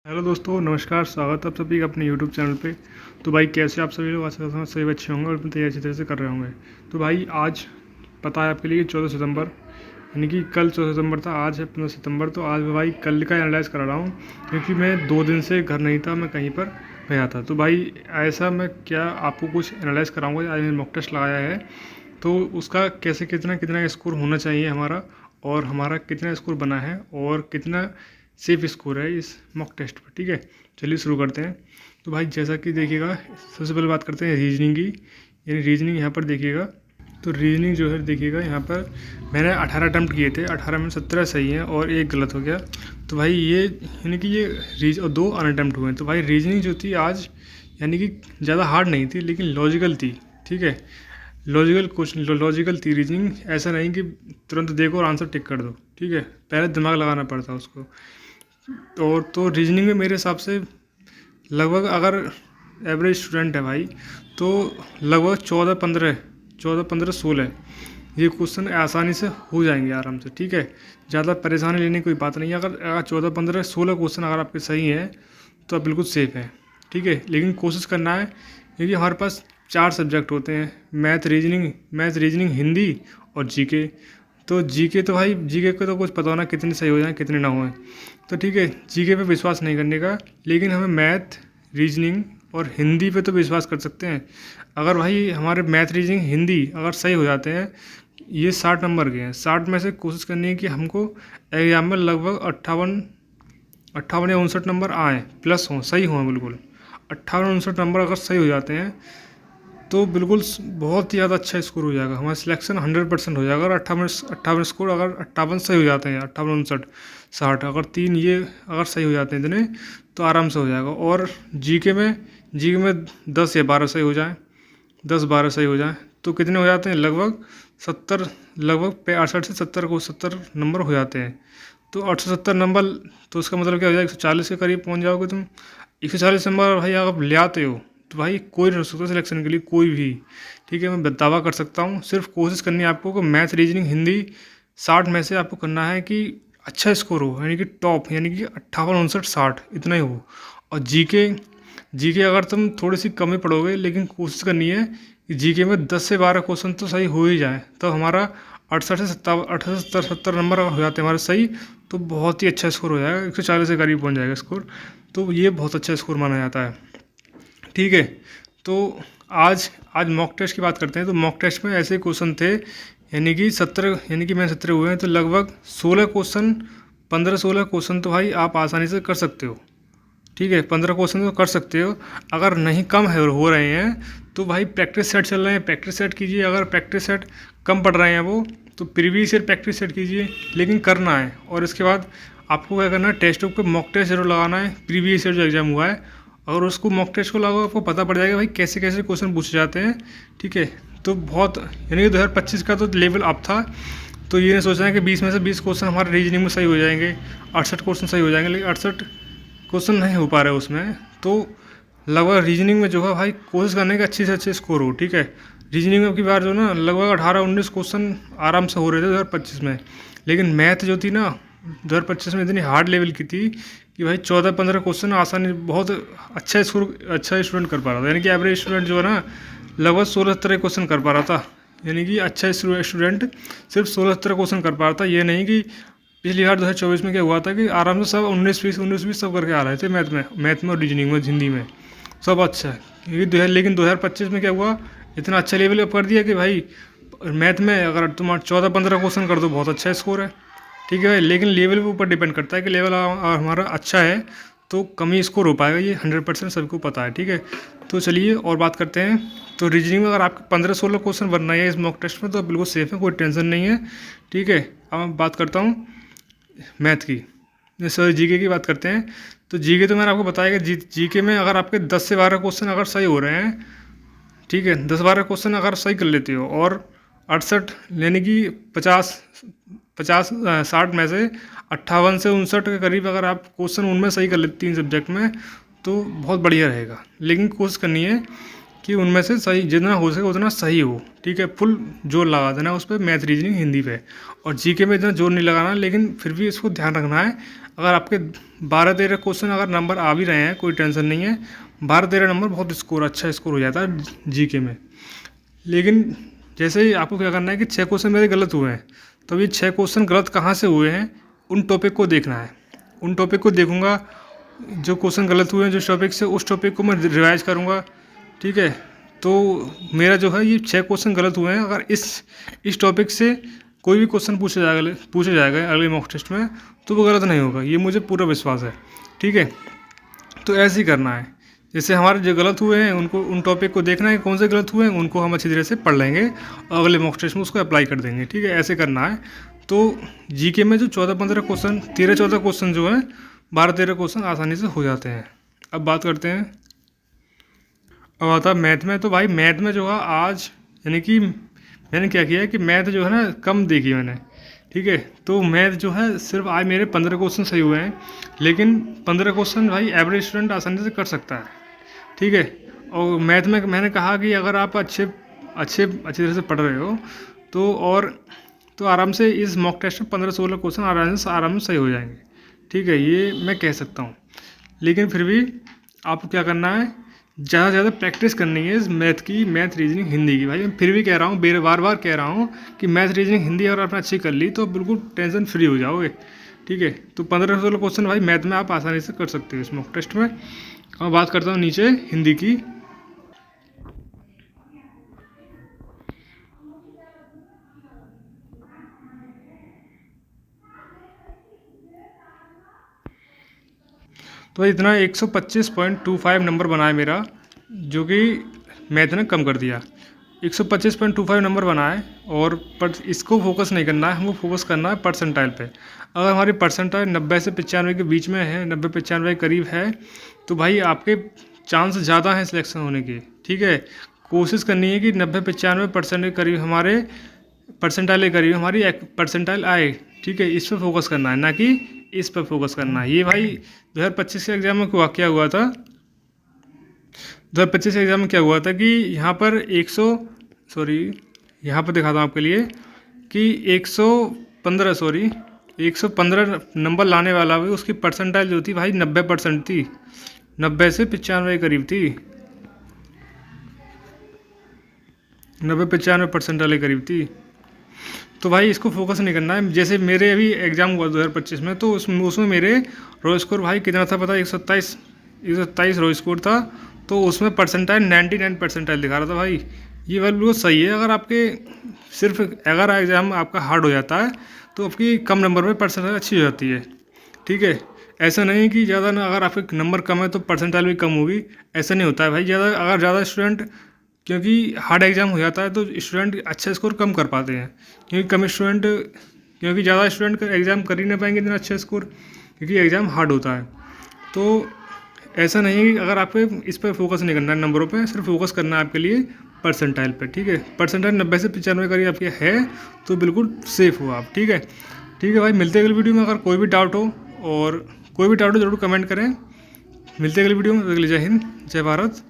Hello दोस्तों, नमस्कार। स्वागत है आप सभी का अपने यूट्यूब चैनल पे। तो भाई कैसे आप सभी लोग? आशा करता हूँ सभी अच्छे होंगे और अपनी तैयारी अच्छी तरह से कर रहे होंगे। तो भाई आज पता है आपके लिए 14 सितंबर, यानी कि कल 14 सितंबर था, आज है 15 सितंबर। तो आज मैं भाई कल का एनालाइज करा रहा हूँ, क्योंकि मैं 2 दिन से घर नहीं था, मैं कहीं पर गया था। तो भाई ऐसा मैं क्या आपको कुछ एनालाइज कराऊँगा। आज मैंने मॉक टेस्ट लगाया है, तो उसका कैसे कितना कितना स्कोर होना चाहिए हमारा, और हमारा कितना स्कोर बना है, और कितना सेफ स्कोर है इस मॉक टेस्ट पर। ठीक है, चलिए शुरू करते हैं। तो भाई जैसा कि देखिएगा, सबसे पहले बात करते हैं रीजनिंग की। यानी रीजनिंग यहाँ पर देखिएगा, तो रीजनिंग जो है देखिएगा यहाँ पर मैंने 18 अटैम्प्ट किए थे, 18 में 17 सही हैं और एक गलत हो गया। तो भाई ये यानी कि ये और 2 अनअटैम्प्ट हुए हैं। तो भाई रीजनिंग जो थी आज, यानी कि ज़्यादा हार्ड नहीं थी, लेकिन लॉजिकल थी। ठीक है, लॉजिकल क्वेश्चन, लॉजिकल थी रीजनिंग। ऐसा नहीं कि तुरंत देखो और आंसर टिक कर दो। ठीक है, पहले दिमाग लगाना पड़ता उसको। और तो रीजनिंग में मेरे हिसाब से लगभग, अगर एवरेज स्टूडेंट है भाई, तो लगभग 14, 15, 16 ये क्वेश्चन आसानी से हो जाएंगे आराम से। ठीक है, ज़्यादा परेशानी लेने की कोई बात नहीं है। अगर 14, 15, 16 क्वेश्चन अगर आपके सही हैं तो आप बिल्कुल सेफ हैं। ठीक है, लेकिन कोशिश करना है, क्योंकि हमारे पास 4 सब्जेक्ट होते हैं, मैथ रीजनिंग हिंदी और जीके। तो जीके तो भाई, जीके को तो कुछ पता होना कितने सही हो जाए कितने ना होए। तो ठीक है, जीके पे विश्वास नहीं करने का, लेकिन हमें मैथ रीजनिंग और हिंदी पे तो विश्वास कर सकते हैं। अगर भाई हमारे मैथ रीजनिंग हिंदी अगर सही हो जाते हैं, ये 60 नंबर के हैं, 60 में से कोशिश करनी है कि हमको एग्जाम में लगभग 58 या 59 नंबर आए, प्लस हों, सही हों बिल्कुल। 58, 59 नंबर अगर सही हो जाते हैं तो बिल्कुल बहुत ही ज़्यादा अच्छा स्कोर हो जाएगा, हमारा सिलेक्शन 100% हो जाएगा। अगर 58 स्कोर, अगर 58 सही हो जाते हैं, 58, 59, 60, अगर 3 ये अगर सही हो जाते हैं इतने, तो आराम से हो जाएगा। और जीके में 10 या 12 सही हो जाए, 10, 12 सही हो जाए, तो कितने हो जाते हैं? लगभग 70, लगभग 68 से 70 नंबर हो जाते हैं। तो 870 नंबर, तो उसका मतलब क्या हो जाएगा? 140 के करीब पहुंच जाओगे तुम। 140 नंबर भाई आप ले आते हो तो भाई कोई नहीं रुक सकता सिलेक्शन के लिए, कोई भी। ठीक है, मैं दावा कर सकता हूँ। सिर्फ कोशिश करनी है आपको कि मैथ रीजनिंग हिंदी 60 में से आपको करना है कि अच्छा स्कोर हो, यानी कि टॉप, यानी कि 58, 59, 60 इतना ही हो। और जीके अगर तुम थोड़ी सी कम ही पढ़ोगे, लेकिन कोशिश करनी है कि जीके में 10 से 12 क्वेश्चन तो सही हो ही जाए, तो हमारा 68 से 57, 68, 70 नंबर अगर हो जाते हैं हमारे सही, तो बहुत ही अच्छा स्कोर हो जाएगा, 140 के करीब पहुंच जाएगा स्कोर। तो ये बहुत अच्छा स्कोर माना जाता है। ठीक है, तो आज आज मॉक टेस्ट की बात करते हैं। तो मॉक टेस्ट में ऐसे क्वेश्चन थे, यानी कि 17, यानी कि मैं 17 हुए हैं, तो लगभग 16 क्वेश्चन, 15, 16 क्वेश्चन तो भाई आप आसानी से कर सकते हो। ठीक है, 15 क्वेश्चन तो कर सकते हो। अगर नहीं कम है हो रहे हैं तो भाई प्रैक्टिस सेट चल रहे हैं, प्रैक्टिस सेट कीजिए। अगर प्रैक्टिस सेट कम पड़ रहे हैं वो, तो प्रीवियस ईयर प्रैक्टिस सेट कीजिए, लेकिन करना है। और इसके बाद आपको क्या करना है, टेस्ट बुक पे मॉक टेस्ट जरूर लगाना है, प्रीवियस ईयर जो एग्जाम हुआ है। अगर उसको मॉक टेस्ट को लगाओ, आपको पता पड़ जाएगा भाई कैसे कैसे क्वेश्चन पूछे जाते हैं। ठीक है, तो बहुत, यानी कि 2025 का तो लेवल अप था। तो ये नहीं सोचना है कि 20 में से 20 क्वेश्चन हमारे रीजनिंग में सही हो जाएंगे, 68 क्वेश्चन सही हो जाएंगे, लेकिन 68 क्वेश्चन नहीं हो पा रहे उसमें। तो लगभग रीजनिंग में जो है भाई कोशिश करने के अच्छे से अच्छे स्कोर हो। ठीक है, रीजनिंग में की बार जो ना लगभग 18, 19 क्वेश्चन आराम से हो रहे थे 2025 में, लेकिन मैथ जो थी ना 2025 में इतनी हार्ड लेवल की थी कि भाई 14, 15 क्वेश्चन आसानी, बहुत अच्छा स्कोर, अच्छा स्टूडेंट कर पा रहा था। यानी कि एवरेज स्टूडेंट जो है ना लगभग 16, 17 क्वेश्चन कर पा रहा था। यानी कि अच्छा स्टूडेंट सिर्फ 16, 17 क्वेश्चन कर पा रहा था। ये नहीं कि पिछली बार 2024 में क्या हुआ था कि आराम से सब 19, 20 सब करके आ रहे थे मैथ में और रीजनिंग में, हिंदी में सब अच्छा है। लेकिन 2025 में क्या हुआ, इतना अच्छा लेवल अप कर दिया कि भाई मैथ में अगर तुम 14, 15 क्वेश्चन कर दो, बहुत अच्छा स्कोर है। ठीक है भाई, लेकिन लेवल के ऊपर डिपेंड करता है कि लेवल हमारा अच्छा है तो कम ही स्कोर हो पाएगा, ये 100% सबको पता है। ठीक है, तो चलिए और बात करते हैं। तो रीजनिंग में अगर आपके 15, 16 क्वेश्चन बनना है इस मॉक टेस्ट में, तो बिल्कुल सेफ है, कोई टेंशन नहीं है। ठीक है, अब मैं बात करता हूँ मैथ की, सॉरी जीके की बात करते हैं। तो जीके तो मैंने आपको बताया कि जीके में अगर आपके 10 से 12 क्वेश्चन अगर सही हो रहे हैं, ठीक है, 10, 12 क्वेश्चन अगर सही कर लेते हो, और 68, यानी कि 60 में से 58 से 59 के करीब अगर आप क्वेश्चन उनमें सही कर लेते 3 सब्जेक्ट में, तो बहुत बढ़िया रहेगा। लेकिन कोशिश करनी है कि उनमें से सही जितना हो सके उतना सही हो, ठीक है। फुल जोर लगा देना उस पे, मैथ रीजनिंग हिंदी पे। और जीके में इतना जोर नहीं लगाना, लेकिन फिर भी इसको ध्यान रखना है, अगर आपके 12-13 क्वेश्चन अगर नंबर आ भी रहे हैं कोई टेंशन नहीं है, 12-13 नंबर बहुत स्कोर, अच्छा स्कोर हो जाता है जीके में। लेकिन जैसे ही आपको क्या करना है कि 6 क्वेश्चन मेरे गलत हुए हैं, तो ये 6 क्वेश्चन गलत कहाँ से हुए हैं, उन टॉपिक को देखना है। उन टॉपिक को देखूंगा, जो क्वेश्चन गलत हुए हैं जिस टॉपिक से, उस टॉपिक को मैं रिवाइज करूंगा, ठीक है। तो मेरा जो है ये 6 क्वेश्चन गलत हुए हैं, अगर इस टॉपिक से कोई भी क्वेश्चन पूछा जाएगा अगले मॉक टेस्ट में, तो वो गलत नहीं होगा, ये मुझे पूरा विश्वास है, ठीक है। तो ऐसे ही करना है, जैसे हमारे जो गलत हुए हैं उनको, उन टॉपिक को देखना है कौन से गलत हुए हैं, उनको हम अच्छी तरह से पढ़ लेंगे और अगले मॉक टेस्ट में उसको अप्लाई कर देंगे, ठीक है। ऐसे करना है। तो जीके में जो 14-15 क्वेश्चन, 13-14 क्वेश्चन जो हैं, 12-13 क्वेश्चन आसानी से हो जाते हैं। अब बात करते हैं, अब आता है मैथ में। तो भाई मैथ में जो है आज, यानी कि मैंने क्या किया है कि मैथ जो है ना कम देखी मैंने, ठीक है। तो मैथ जो है सिर्फ आज मेरे 15 क्वेश्चन सही हुए हैं, लेकिन 15 क्वेश्चन भाई एवरेज स्टूडेंट आसानी से कर सकता है, ठीक है। और मैथ में मैंने कहा कि अगर आप अच्छी तरह से पढ़ रहे हो तो आराम से इस मॉक टेस्ट में 15-16 क्वेश्चन आराम से सही हो जाएंगे, ठीक है। ये मैं कह सकता हूँ। लेकिन फिर भी आपको क्या करना है, ज़्यादा से ज़्यादा प्रैक्टिस करनी है इस मैथ रीजनिंग हिंदी की। भाई मैं फिर भी कह रहा हूँ, बार बार कह रहा हूँ कि मैथ रीजनिंग हिंदी अगर आपने अच्छी कर ली तो बिल्कुल टेंशन फ्री हो जाओगे, ठीक है। तो 15-16 क्वेश्चन भाई मैथ में आप आसानी से कर सकते हो इस मॉक टेस्ट में। अब बात करता हूँ नीचे हिंदी की। तो इतना 125.25 नंबर बना है मेरा, जो कि मैथ ने कम कर दिया। 125.25 नंबर बना है, और पर इसको फोकस नहीं करना है, हमको फोकस करना है परसेंटाइल पे। अगर हमारी परसेंटाइल 90 से 95 के बीच में है, 90-95 के करीब है, तो भाई आपके चांस ज़्यादा हैं सिलेक्शन होने के, ठीक है। कोशिश करनी है कि 90-95% के करीब हमारे परसेंटाइल के करीब हमारी परसेंटाइल आए, ठीक है। इस पर फोकस करना है, ना कि इस पर फोकस करना है। ये भाई 2025 के एग्ज़ाम में क्या हुआ था, 2025 के एग्ज़ाम में क्या हुआ था कि यहाँ पर यहाँ पर दिखाता हूँ आपके लिए कि 115 नंबर लाने वाला भी, उसकी परसेंटाइल जो थी भाई 90% थी, 90 से 95 के करीब थी, 90-95 परसेंटाइल के करीब थी। तो भाई इसको फोकस नहीं करना है। जैसे मेरे अभी एग्ज़ाम हुआ 2025 में, तो उसमें मेरे रो स्कोर भाई कितना था पता है, 127 रो स्कोर था। तो उसमें परसेंटाइल 99 परसेंटाइल दिखा रहा था भाई। ये बिल्कुल सही है। अगर एग्ज़ाम आपका हार्ड हो जाता है तो आपकी कम नंबर में परसेंटाइल अच्छी हो जाती है, ठीक है। ऐसा नहीं कि ज़्यादा ना, अगर आपके नंबर कम है तो परसेंटाइल भी कम होगी, ऐसा नहीं होता है भाई। अगर ज़्यादा स्टूडेंट, क्योंकि हार्ड एग्ज़ाम हो जाता है तो स्टूडेंट अच्छा स्कोर कम कर पाते हैं, क्योंकि ज़्यादा स्टूडेंट एग्ज़ाम कर ही नहीं पाएंगे इतना अच्छा स्कोर, क्योंकि एग्ज़ाम हार्ड होता है। तो ऐसा नहीं है कि अगर आपको इस पर फोकस नहीं करना है नंबरों पे, सिर्फ फोकस करना है आपके लिए परसेंटाइल पे, ठीक है। परसेंटाइल 90 से 95 करीब आपके है तो बिल्कुल सेफ हो आप, ठीक है। ठीक है भाई, मिलते हैं अगली वीडियो में। अगर कोई भी डाउट हो ज़रूर कमेंट करें। मिलते हैं अगली वीडियो में। अगली जय हिंद, जय भारत।